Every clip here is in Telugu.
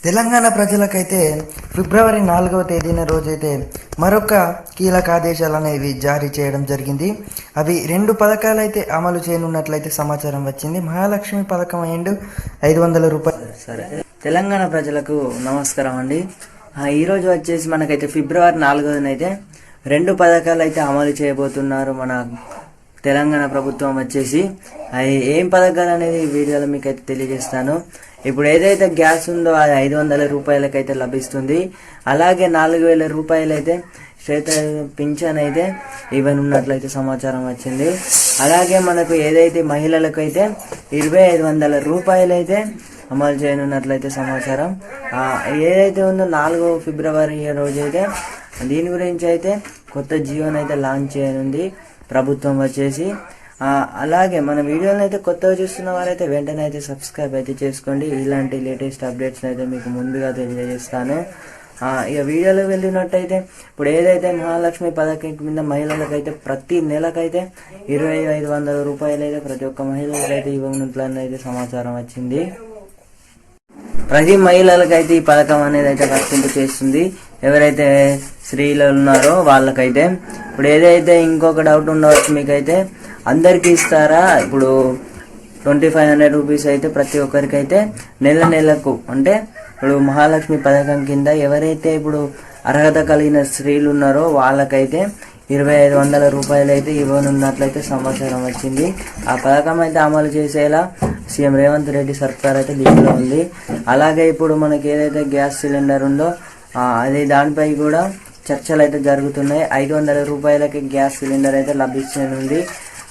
తెలంగాణ ప్రజలకైతే ఫిబ్రవరి 4వ తేదీన రోజైతే మరొక కీలక ఆదేశాలు అనేవి జారీ చేయడం జరిగింది. అవి 2 పథకాలు అయితే అమలు చేయనున్నట్లయితే సమాచారం వచ్చింది. మహాలక్ష్మి పథకం అండ్ 500 రూపాయలు. సరే, తెలంగాణ ప్రజలకు నమస్కారం అండి. ఈరోజు వచ్చేసి మనకైతే ఫిబ్రవరి 4న అయితే 2 పథకాలు అయితే అమలు చేయబోతున్నారు మన తెలంగాణ ప్రభుత్వం వచ్చేసి. అవి ఏం పథకాలు అనేది ఈ వీడియోలో మీకు అయితే తెలియజేస్తాను. ఇప్పుడు ఏదైతే గ్యాస్ ఉందో అది 500 రూపాయలకైతే లభిస్తుంది. అలాగే 4000 రూపాయలు అయితే శ్వేత పింఛన్ అయితే ఇవ్వనున్నట్లయితే సమాచారం వచ్చింది. అలాగే మనకు ఏదైతే మహిళలకు అయితే 2500 రూపాయలు అయితే అమలు చేయనున్నట్లయితే సమాచారం. ఏదైతే ఉందో 4 ఫిబ్రవరి రోజు అయితే దీని గురించి అయితే కొత్త జియోని అయితే లాంచ్ చేయనుంది ప్రభుత్వం వచ్చేసి. అలాగే మన వీడియోని అయితే కొత్తగా చూస్తున్న వారైతే వెంటనే అయితే సబ్స్క్రైబ్ అయితే చేసుకోండి. ఇలాంటి లేటెస్ట్ అప్డేట్స్ అయితే మీకు ముందుగా తెలియజేస్తాను. ఇక వీడియోలో వెళ్ళినట్టయితే ఇప్పుడు ఏదైతే మహాలక్ష్మి పథకం కింద మహిళలకైతే ప్రతి నెలకైతే 2500 రూపాయలు అయితే ప్రతి ఒక్క మహిళలకైతే ఇవ్వనున్నట్లయితే సమాచారం వచ్చింది. ప్రతి మహిళలకైతే ఈ పథకం అనేది అయితే వర్తింపు చేస్తుంది. ఎవరైతే స్త్రీలు ఉన్నారో వాళ్ళకైతే. ఇప్పుడు ఏదైతే ఇంకొక డౌట్ ఉండవచ్చు మీకైతే, అందరికీ ఇస్తారా? ఇప్పుడు 2500 రూపీస్ అయితే ప్రతి ఒక్కరికైతే నెలకు అంటే ఇప్పుడు మహాలక్ష్మి పథకం కింద ఎవరైతే ఇప్పుడు అర్హత కలిగిన స్త్రీలు ఉన్నారో వాళ్ళకైతే 2500 రూపాయలు అయితే ఇవ్వనున్నట్లయితే సమాచారం వచ్చింది. ఆ పథకం అయితే అమలు చేసేలా సీఎం రేవంత్ రెడ్డి సర్కార్ అయితే దిగులో ఉంది. అలాగే ఇప్పుడు మనకి ఏదైతే గ్యాస్ సిలిండర్ ఉందో అది దానిపై కూడా చర్చలు అయితే జరుగుతున్నాయి. 500 రూపాయలకి గ్యాస్ సిలిండర్ అయితే లభించనుంది.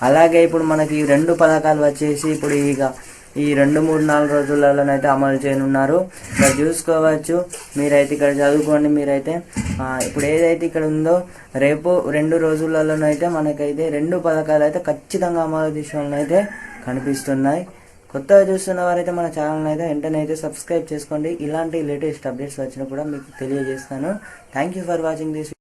అలాగే ఇప్పుడు మనకి 2 పథకాలు వచ్చేసి ఇప్పుడు ఇక ఈ 2, 3, 4 రోజులలోనైతే అమలు చేయనున్నారు. ఇక్కడ చూసుకోవచ్చు, మీరైతే ఇక్కడ చదువుకోండి. మీరైతే ఇప్పుడు ఏదైతే ఇక్కడ ఉందో రేపు 2 రోజులలోనైతే మనకైతే 2 పథకాలు అయితే ఖచ్చితంగా అమలు విషయంలో అయితే కనిపిస్తున్నాయి. కొత్తగా చూస్తున్న వారైతే మన ఛానల్ అయితే వెంటనే అయితే సబ్స్క్రైబ్ చేసుకోండి. ఇలాంటి లేటెస్ట్ అప్డేట్స్ వచ్చినా కూడా మీకు తెలియజేస్తాను. Thank you for watching this.